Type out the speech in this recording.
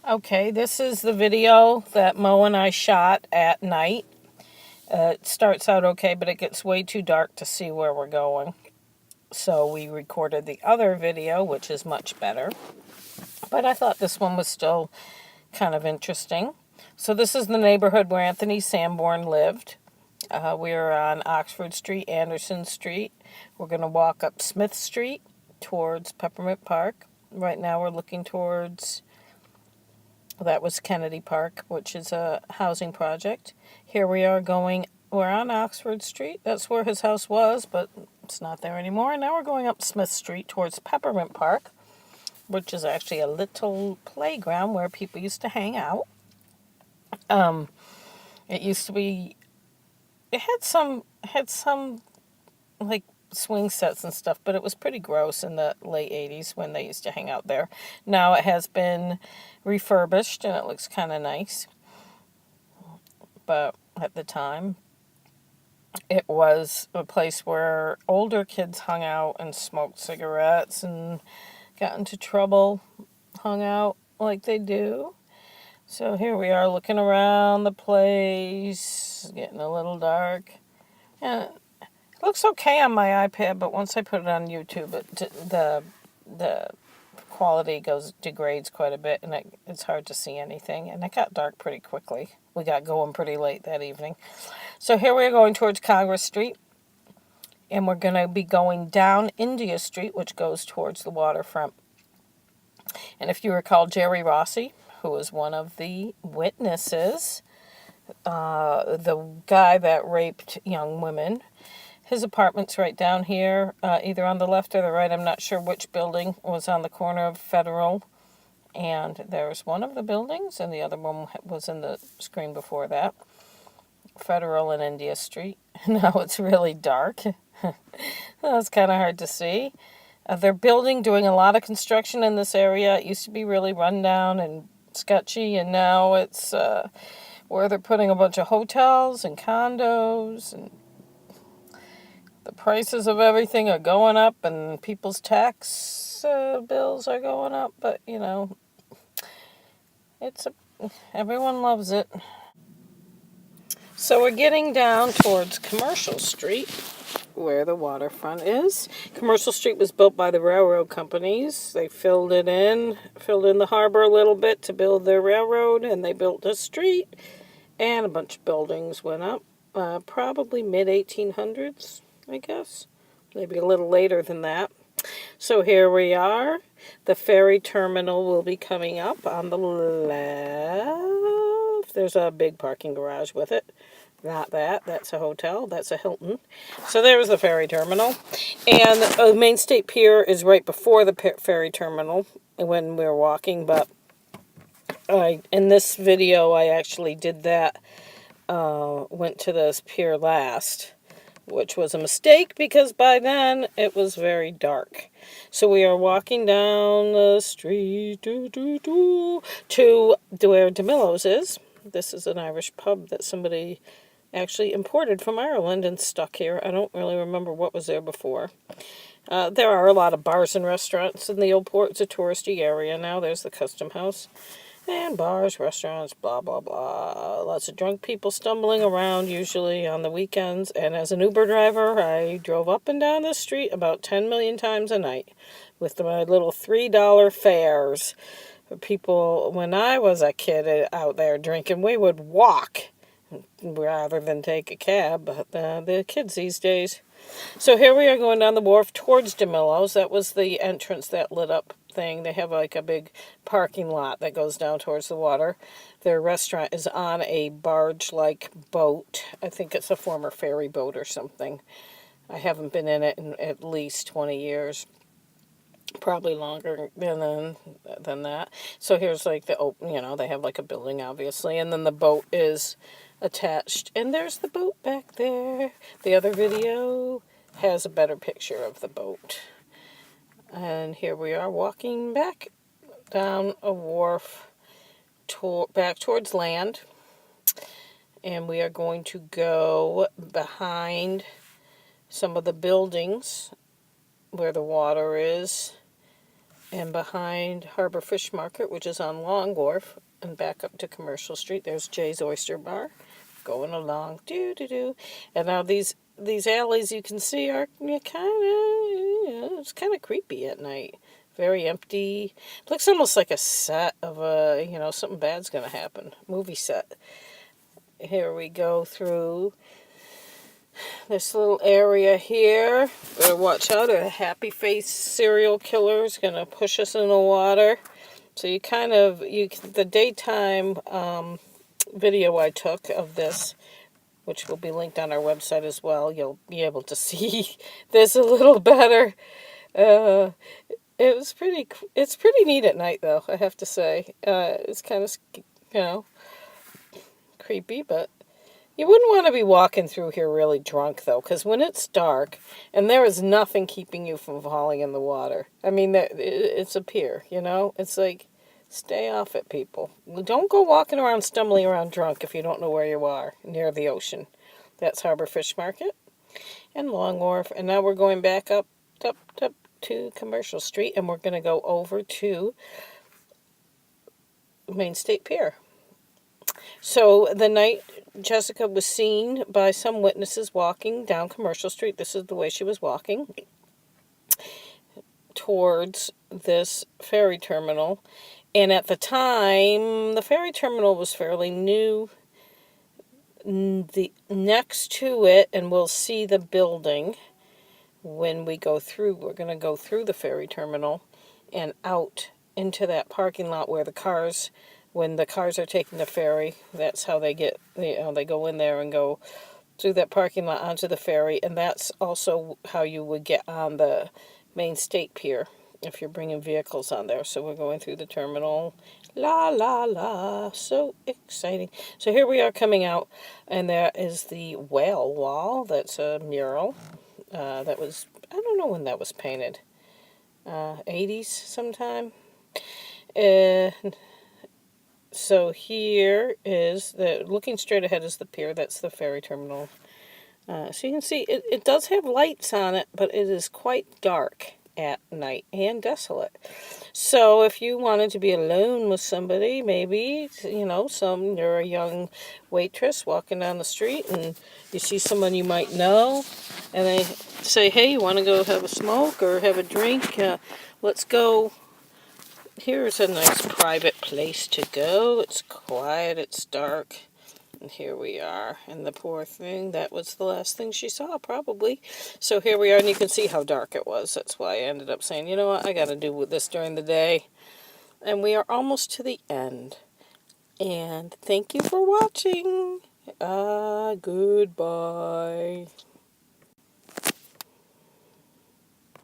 Okay, this is the video that Mo and I shot at night. It starts out okay, but it gets way too dark to see where we're going. So we recorded the other video, which is much better. But I thought this one was still kind of interesting. So this is the neighborhood where Anthony Sanborn lived. We're on Oxford Street, Anderson Street. We're going to walk up Smith Street towards Peppermint Park. Right now we're looking towards... that was Kennedy Park, which is a housing project. Here we are we're on Oxford Street. That's where his house was, but it's not there anymore. Now we're going up Smith Street towards Peppermint Park, which is actually a little playground where people used to hang out. It used to be, it had some like swing sets and stuff, but it was pretty gross in the late 80s when they used to hang out there. Now it has been refurbished and it looks kind of nice. But at the time, it was a place where older kids hung out and smoked cigarettes and got into trouble, hung out like they do. So here we are looking around the place, getting a little dark. And it looks okay on my iPad, but once I put it on YouTube, the quality degrades quite a bit, and it's hard to see anything. And it got dark pretty quickly. We got going pretty late that evening. So here we are going towards Congress Street, and we're going to be going down India Street, which goes towards the waterfront. And if you recall, Jerry Rossi, who was one of the witnesses, the guy that raped young women, his apartment's right down here, either on the left or the right. I'm not sure which building was on the corner of Federal. And there's one of the buildings, and the other one was in the screen before that. Federal and India Street. Now it's really dark. That's kind of hard to see. They're doing a lot of construction in this area. It used to be really run down and sketchy, and now it's where they're putting a bunch of hotels and condos, and the prices of everything are going up, and people's tax bills are going up, but, you know, everyone loves it. So we're getting down towards Commercial Street, where the waterfront is. Commercial Street was built by the railroad companies. They filled in the harbor a little bit to build their railroad, and they built a street, and a bunch of buildings went up, probably mid-1800s, I guess. Maybe a little later than that. So here we are. The ferry terminal will be coming up on the left. There's a big parking garage with it. Not that. That's a hotel. That's a Hilton. So there's the ferry terminal. And the Maine State Pier is right before the ferry terminal when we're walking. But in this video, I actually did that. Went to this pier last, which was a mistake because by then it was very dark. So we are walking down the street to where DeMillo's is. This is an Irish pub that somebody actually imported from Ireland and stuck here. I don't really remember what was there before. There are a lot of bars and restaurants in the old port. It's a touristy area now. There's the Custom House. And bars, restaurants, blah, blah, blah. Lots of drunk people stumbling around, usually on the weekends. And as an Uber driver, I drove up and down the street about 10 million times a night with my little $3 fares. For people, when I was a kid out there drinking, we would walk rather than take a cab. But the kids these days. So here we are going down the wharf towards DeMillo's. That was the entrance, that lit up thing. They have like a big parking lot that goes down towards the water. Their restaurant is on a barge-like boat. I think it's a former ferry boat or something. I haven't been in it in at least 20 years. Probably longer than that. So here's like they have like a building, obviously, and then the boat is attached. And there's the boat back there. The other video has a better picture of the boat. And here we are walking back down a wharf back towards land. And we are going to go behind some of the buildings where the water is. And behind Harbor Fish Market, which is on Long Wharf, and back up to Commercial Street, there's Jay's Oyster Bar. Going along, do. And now these alleys you can see are it's kind of creepy at night. Very empty. Looks almost like a set of something bad's gonna happen. Movie set. Here we go through this little area here. Better watch out. A happy face serial killer is gonna push us in the water. So the daytime video I took of this, which will be linked on our website as well, you'll be able to see this a little better. It's pretty neat at night, though, I have to say. It's kind of, creepy, but you wouldn't want to be walking through here really drunk, though, because when it's dark, and there is nothing keeping you from falling in the water. I mean, it's a pier, It's like, stay off it, people. Don't go walking around, stumbling around drunk if you don't know where you are, near the ocean. That's Harbor Fish Market and Long Wharf. And now we're going back up to Commercial Street, and we're going to go over to Maine State Pier. So the night Jessica was seen by some witnesses walking down Commercial Street, this is the way she was walking, towards this ferry terminal. And at the time, the ferry terminal was fairly new. Next to it, and we'll see the building when we go through. We're going to go through the ferry terminal and out into that parking lot where when the cars are taking the ferry, that's how they go in there and go through that parking lot onto the ferry. And that's also how you would get on the Maine State Pier if you're bringing vehicles on there. So we're going through the terminal. La, la, la. So exciting. So here we are coming out, and there is the whale wall. That's a mural. That was, I don't know when that was painted. 80s sometime. So here is looking straight ahead is the pier. That's the ferry terminal. So you can see it does have lights on it, but it is quite dark at night and desolate. So if you wanted to be alone with somebody, maybe, you're a young waitress walking down the street and you see someone you might know, and they say, hey, you want to go have a smoke or have a drink? Let's go. Here's a nice private place to go. It's quiet, it's dark. And here we are. And the poor thing, that was the last thing she saw, probably. So here we are, and you can see how dark it was. That's why I ended up saying, you know what, I got to do this during the day. And we are almost to the end. And thank you for watching. Goodbye.